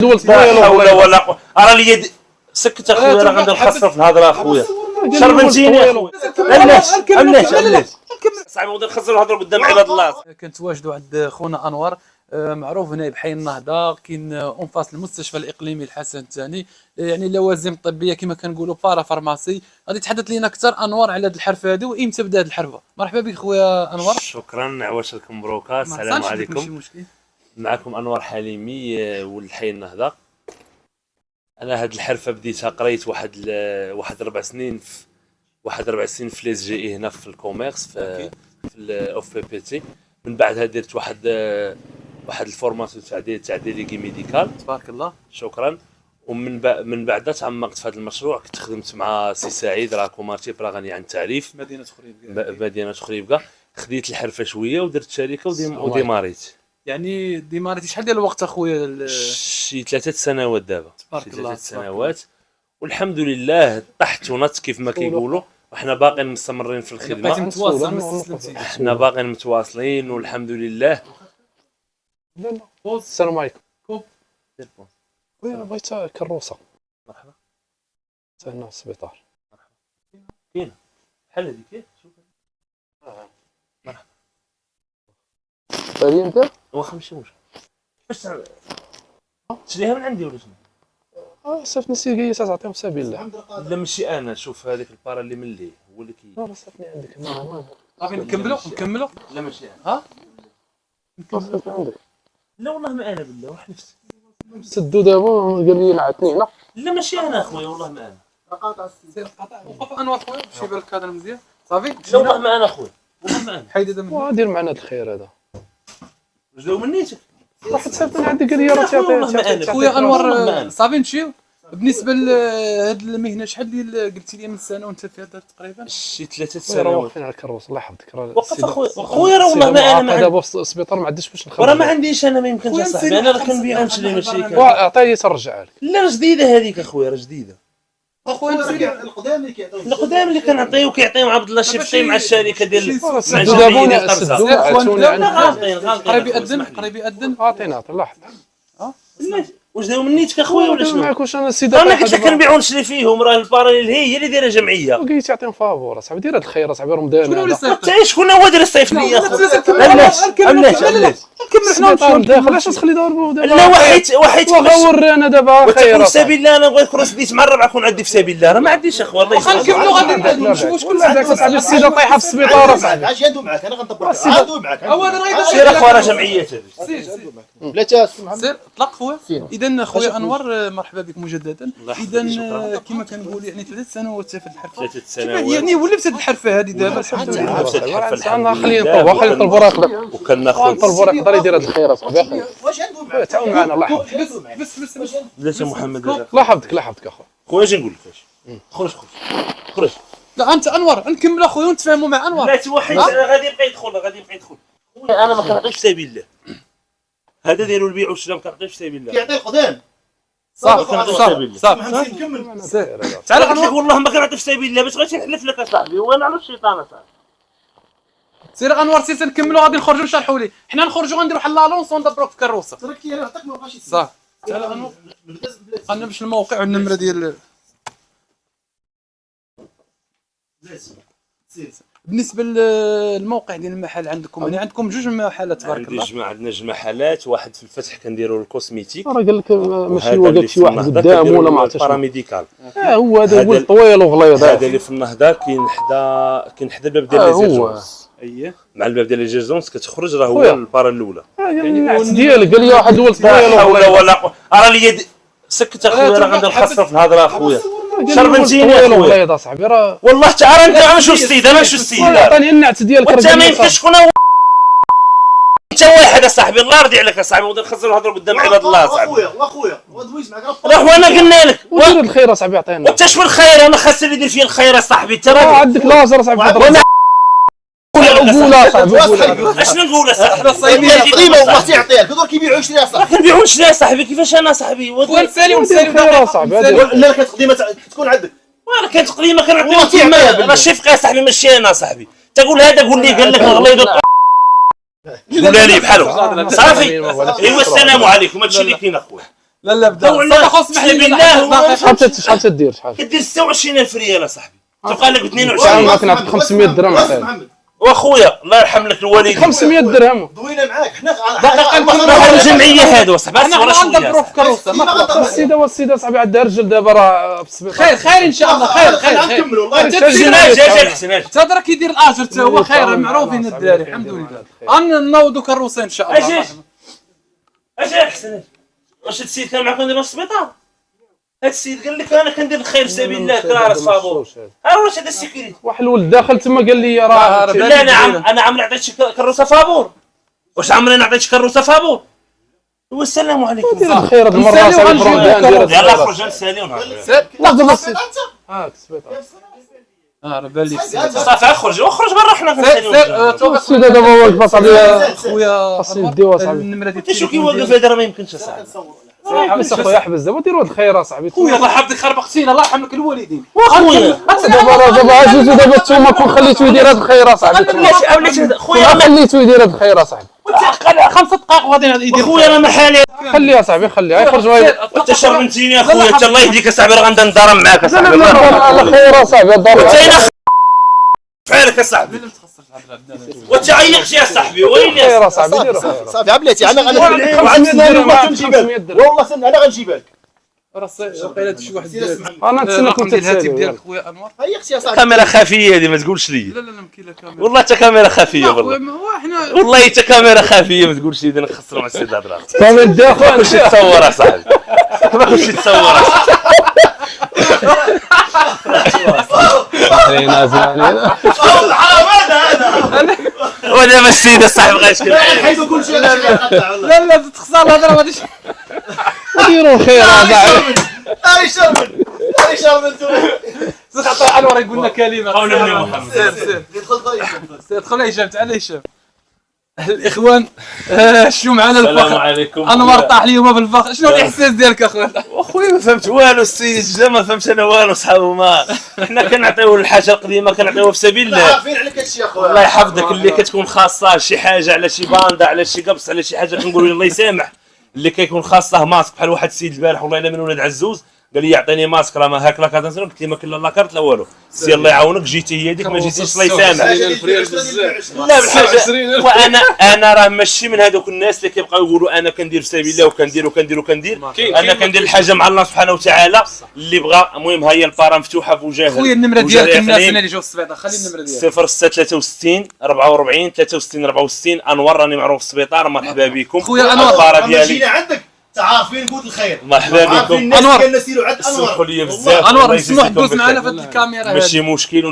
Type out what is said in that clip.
دول لا طويله حول ولا قوه. راه اليد سكت اخويا، راه غادي نخسر في الهضره اخويا. شربنتيني يا اخويا. علاش صاحبي غادي نخسر الهضره قدام عباد الله. كنتواجدوا عند خونا انور، معروف هنا بحي النهضه، كاين اون فاس المستشفى الاقليمي الحسن الثاني، يعني لوازم طبيه كما كنقولوا بارا فارماسي. غادي يتحدث لنا اكثر انور على هذه الحرفه هذه وامتى بدات الحرفه. مرحبا بك خويا انور. شكرا، عواشركم مبروكه. السلام عليكم. معكم انور حليمي ولد حي النهضه. انا هاد الحرفه بديتها قريت واحد 4 سنين في ليس جي اي هنا في الكوميرس في الاوف بي بي تي. من بعدها درت واحد الفورماسيون تاع ديليغي ميديكال. تبارك الله. شكرا. من بعدها تعمقت في هذا المشروع. كنت خدمت مع سي سعيد راه كومارتي بلا غني عن التعريف، مدينه خريبكا. خديت الحرفه شويه ودرت شركه وديماريت. يعني ديماريتي شحال ديال الوقت اخويا؟ شي 3 سنوات دابا. تبارك الله. 3 سنوات والحمد لله طحت ونط كيف ما كيقولوا، وحنا باقيين مستمرين في الخدمه. بقيتي متواصل ما استسلمتيش. حنا باقيين متواصلين والحمد لله. لا السلام عليكم. كوب خويا انا بغيت كروسه. مرحبا. هنا في السبيطار. كاين بحال هذيك. كاين شوف هذه انت؟ واخا ماشي مشكل. باش تشريها من عندي ولا شنو؟ صيفط نسيت جاي تعطيهم في سبيل الله. لا ماشي انا. شوف هذيك البارا اللي من ليه هو اللي كي. لا صيفطني عندك. صافي نكملوا. لا ماشي انا. ها صيفطني عندك. لا والله ما انا بالله واحد نفسي. سدوا دابا قال لي نعتني هنا. لا ماشي انا اخويا والله ما انا. وقف انور خويا باش يبان الكادر مزيان. صافي لا والله ما انا اخويا والله ما انا. حيد هذا من ودير معنا هذا الخير هذا. جاو من نيتك. واحد صيفطني عندك قال لي راه تعطي خويا انور. صافي نمشيو. بالنسبه لهاد المهنه شحال ديال قلتي لي من سنه وانت فيها تقريبا؟ شي 3 راه سنوات. واقفين على الكروس الله يحفظك. راه وقف اخويا راه والله ما انا دابا في السبيطار ما عنديش باش نخرج. وراه ما عنديش انا. ما يمكنش اصاحبي انا راه كنبيع ونشري ماشي عطيني ترجعها لك. لا راه جديده هذيك اخويا، راه جديده. اخويا القدام اللي كنعطيو كيعطيهم عبد الله الشفقي مع الشركه ديال مع سدوا الجمعيه دابا ديال سدوا قرصه. عطوني لا عندك. غالطين قريب يأذن. عطينا الله يحفظك. لا واش داو من نيتك اخويا ولا شنو؟ معك واش انا السيده انا قلت لك كنبيعو ونشري فيهم. راه الباراليل هي اللي دايره جمعيه. وقيت تعطيهم فافور اصاحبي. دير هذا الخير اصاحبي رمضان. شكون هو اللي صيفط؟ حتى شكون هو اللي صيفط لي اخويا؟ علاش كمل حنا السبيطار داخل علاش تخلي دابا لا وحيت وري انا دابا وتكون خير في سبيل الله. انا بغيت كروس ديت مع الربعه كون عندي في سبيل الله. راه ما عنديش اخويا الله يسلمك. غنكملوا غادي نشوفوا شكون هذاك اصاحبي السيده طايحه في السبيطار اصاحبي. عاد غندوي معاك انا غنطبق غندوي معاك. هو انا راه سير اخويا راه جمعيات هذه. بلاتي سير اطلق خويا. اذا خويا انور مرحبا بك مجددا. اذا كما كنقول يعني 3 سنوات في الحرفه. 3 سنوات يعني ولفت هذه الحرفه هذه دابا الحمد لله. انا خلينا نطلبوا راه يقدر. وكناخذ نطلبوا راه يقدر يدير هذا الخير اصاحبي. واش غندوي معاك؟ تعاون معنا الله يحفظك. بس بلاتي محمد. الله يحفظك الله يحفظك اخويا. خويا اجي نقول لك خرج. لا انت انور نكمل اخويا ونتفاهموا مع انور. لا توحد غادي يبقى يدخل. خويا انا ما كنعطيش في سبيل الله. هذا ديالو البيع والشراء ما كنعطيش في سبيل الله. كيعطي القدام. صافي نكمل. تعال قلت لك والله ما كنعطي في سبيل الله. باش غادي نحلف لك اصاحبي وانا على الشيطان اصاحبي. سير انور سير نكملوا غادي نخرجوا نشرحوا لي. حنا نخرجوا غنديروا بحال لالونس وندبروك في كروسه. تركي انا نعطيك ما بغاش يسمع. صافي تعال انور خلينا باش الموقع والنمره ديال. بالنسبه للموقع ديال المحل عندكم، يعني عندكم 2 محلات تبارك الله. عندنا 2 محلات. واحد في الفتح كنديروا الكوسميتيك. راه قال لك ماشي هو قال شي واحد قدام ولا ما عرفتش. باراميديكال. هو هذا هو طويل وغليظ. هذا اللي في النهضه كاين حدا الباب ديال لي زيرجونس. اييه مع الباب ديال لي زيرجونس كتخرج راه هو البارا الاولى. يعني النعس ديالك قال لي واحد هو طويل لا حول وغليظ. ولا قوه. راه اليد سكت اخويا راه غادي نخسر في الهضره اخويا. شربنتيني يا اخويا. غليظ اصاحبي راه والله تعال انت شو السيد انا شو السيد. عطاني النعس ديالك. وانت ما يمكنش شكون هو انت واحد اصاحبي. الله يرضي عليك اصاحبي. غادي نخسر الهضره قدام عباد الله اصاحبي. واخويا ودويش معاك راه وانا قلنا لك. ودير الخير اصاحبي عطينا. وانت شو الخير؟ انا خاص اللي يدير فيا الخير اصاحبي. انت راه عندك لازر اصاحبي. وانا قول اصاحبي. اشنو نقول اصاحبي؟ القديمه والله تيعطيها لك. هذول كيبيعوا يشريها صاحبي. كنبيعوا نشري صاحبي. كيفاش انا صاحبي؟ ونسالي صاحبي. لا كانت قديمه تكون عندك. وانا كانت قديمه كنعطيهم. راه الشفقه صاحبي ماشي انا صاحبي. تقول هذا قول لي قال لك غليظ قولها لي بحالو صافي. ايوا السلام عليكم. هادشي اللي كاين اخويا. لا بدا ولا صافي خو اسمح لي بالله. شحال تدير شحال كدير 26000 ريال اصاحبي تبقى لك ب شحال 22. ما كنعطيك 500 درهم واش عطيني. محمد واخويا الله يرحم لك الوالدين 500 درهم دوينا معاك حنا راهو الجمعيه هادو اصاحبي انا ولا غندبروا شويه في كروسه ما خلاص. السيده صاحبي عندها رجل دابا راه في السبيطار. خير ان شاء الله خير نكملوا والله أنت جا حسن اجي حتى راه كيدير الاجر حتى هو خير معروفين الدراري الحمد لله غنوضوا كروسه ان شاء الله. اجي حسن واش هاد السيد كان معكم نديرو في السبيطار؟ هاد السيد قال لك انا كندير الخير في سبيل الله كرار الصابور. ها واش هذا السيكوريتي؟ واحد الولد داخل تما قال لي راه لا انا عمري عطيت شي كروسه فابور. واش عمري انا عطيت كروسه فابور؟ والسلام عليكم. دير الخير هاد المره صاحبي في رمضان دير يلا خرج نسالي ونهار لا دابا هاك السبيطار. راه بان لي صافي اخرج برا حنا كنساليو. السيده دابا واقفه صاحبي خويا خاصني نديوها صاحبي. النمره ديال انت شو كيوقف هذا راه ما يمكنش اصاحبي. حبس اخويا حبس دابا ديروا هاد الخير اصاحبي. خويا الله يحفظك خربقتينا الله يرحم لك الوالدين. واخويا دابا عزيزو دابا نتوما كون خليتو يدير هاد الخير اصاحبي. بلاتي خويا خليتو يدير هاد الخير اصاحبي. 5 دقائق وغادي يدير خويا انا ما حالي. خليها صاحبي خليها يخرج انت شرمتيني اخويا حتى الله يهديك اصاحبي راه غنبدا نضرب معاك لا اصاحبي. لا على خير اصاحبي الدار فعلك اصاحبي وتعيقش يا صاحبي ويلي خير اصاحبي ديروا خير. صافي عبلاتي انا 500 درهم 500 درهم والله سن انا غنجيبها لك راه وقيله شي واحد انا نتسناك رقم وانت ديال الهاتف تسالي. ديالك خويا انور. هيا اختي يا صاحبي كاميرا خفيه هذه ما تقولش لي. لا مكيله كاميرا والله حتى كاميرا خفيه خويا والله. ما هو حنا والله حتى كاميرا خفيه ما تقولش لي انا نخسروا مع السيد هضره. صافي ندي اخويا خش تصور اصاحبي. خش تصور نازل علينا ودابا السيد صاحبي غيشكل حيدوا كل شيء لا تخسر الهضره غادي ديروا خير اصاحبي. هاي شرب انتم تعطي انور يقول لنا كلمه قول ابن محمد. يدخل طيب ادخل هشام تعال هشام الاخوان شنو معنا السلام الفخر عليكم. انور طاح اليوم بالفخر شنو الاحساس ديالك اخويا اخويا ما فهمت والو السيد جا ما فهمت انا والو صحابو ما حنا كنعطيو الحاجه القديمه كنعطيوها في سبيل الله. عارفين عليك هادشي اخويا الله يحفظك اللي كتكون خاصه شي حاجه على شي باندا على شي قبص على شي حاجه كنقولوا الله يسامح اللي كيكون خاصه ماسك بحال واحد السيد البارح والله الا من ولاد عزوز قال لي يعطيني ماسك راه ما هاك لا كارت قلت له ما كاين لا كارت لا والو سي الله يعاونك جيتي هي ديك ما جيتيش الله يسامح. لا بالحاجه وانا راه ماشي من هذوك الناس اللي كيبقاو يقولوا انا كندير في سبيل الله وكندير انا كندير الحاجه مع الله سبحانه وتعالى اللي بغى. المهم ها هي البارا مفتوحه في وجه خويا النمره ديالك الناس اللي جاوا السبيطار خلي النمره ديالك 0663 44 63 64 انور راني معروف في السبيطار. مرحبا بكم خويا أنور. البارا جينا ديالي عندك تعرفين قوت الخير مرحبا بكم. عارفين الناس أنور. قالنا سيروا عند انور سمحوا لي بزاف انور الله نسمح يجزيكم دوز معنا في بخير. هذه الكاميرا ماشي مشكل.